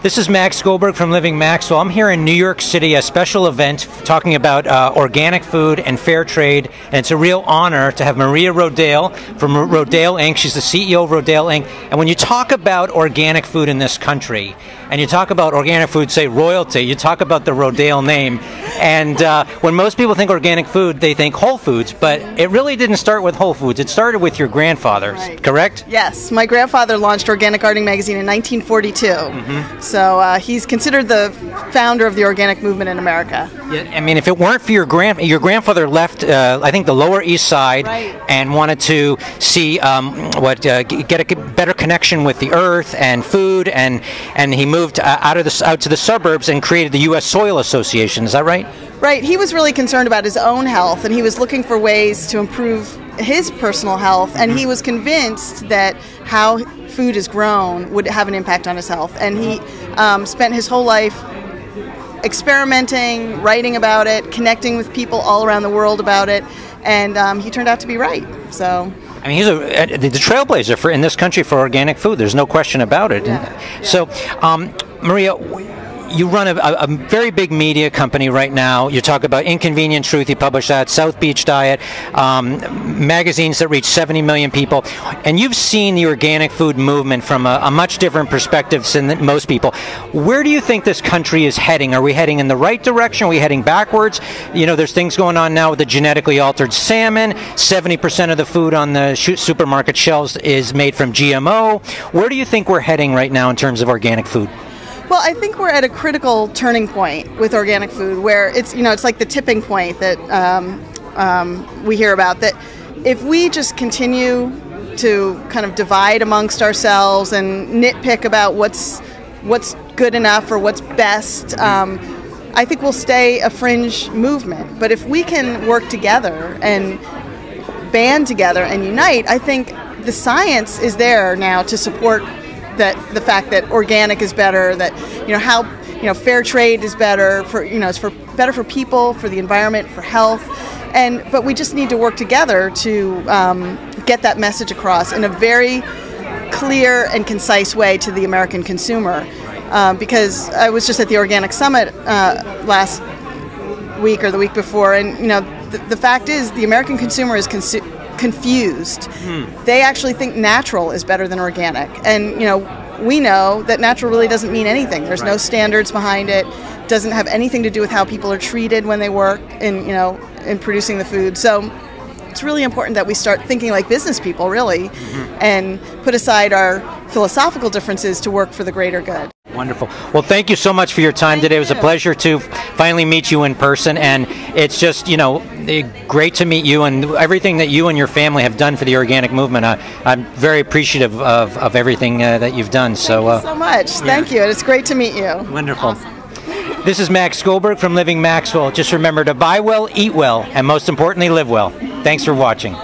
This is Max Goldberg from Living Maxwell. I'm here in New York City, a special event talking about organic food and fair trade, and it's a real honor to have Maria Rodale from Rodale Inc. She's the CEO of Rodale Inc. And when you talk about organic food in this country, and you talk about organic food, say royalty, you talk about the Rodale name, and when most people think organic food, they think Whole Foods, but it really didn't start with Whole Foods. It started with your grandfather, right. Correct? Yes, my grandfather launched Organic Gardening magazine in 1942. Mm-hmm. So he's considered the founder of the organic movement in America. Yeah, I mean, if it weren't for your grandfather left, I think, the Lower East Side, right. and wanted to see get a better connection with the earth and food, and he moved out to the suburbs and created the U.S. Soil Association. Is that right? Right. He was really concerned about his own health, and he was looking for ways to improve his personal health, and he was convinced that how food is grown would have an impact on his health. And he spent his whole life experimenting, writing about it, connecting with people all around the world about it, and he turned out to be right. So. I mean, he's the trailblazer in this country for organic food. There's no question about it. Yeah. So, Maria, you run a very big media company right now. You talk about Inconvenient Truth, you publish that, South Beach Diet, magazines that reach 70 million people. And you've seen the organic food movement from a much different perspective than most people. Where do you think this country is heading? Are we heading in the right direction? Are we heading backwards? You know, there's things going on now with the genetically altered salmon. 70% of the food on the supermarket shelves is made from GMO. Where do you think we're heading right now in terms of organic food? Well, I think we're at a critical turning point with organic food, where it's like the tipping point that we hear about. That if we just continue to kind of divide amongst ourselves and nitpick about what's good enough or what's best, I think we'll stay a fringe movement. But if we can work together and band together and unite, I think the science is there now to support the fact that organic is better, that fair trade is better for it's better for people, for the environment, for health, but we just need to work together to get that message across in a very clear and concise way to the American consumer. Because I was just at the Organic Summit last week or the week before, and the fact is the American consumer is confused. They actually think natural is better than organic, and we know that natural really doesn't mean anything. There's no standards behind it. Doesn't have anything to do with how people are treated when they work in producing the food. So it's really important that we start thinking like business people, really, and put aside our philosophical differences to work for the greater good. Wonderful. Well, thank you so much for your time today. It was a pleasure to finally meet you in person, and it's just, great to meet you and everything that you and your family have done for the organic movement. I'm very appreciative of everything that you've done. Thank you so much. Yeah. Thank you. It's great to meet you. Wonderful. Awesome. This is Max Goldberg from Living Maxwell. Just remember to buy well, eat well, and most importantly, live well. Thanks for watching.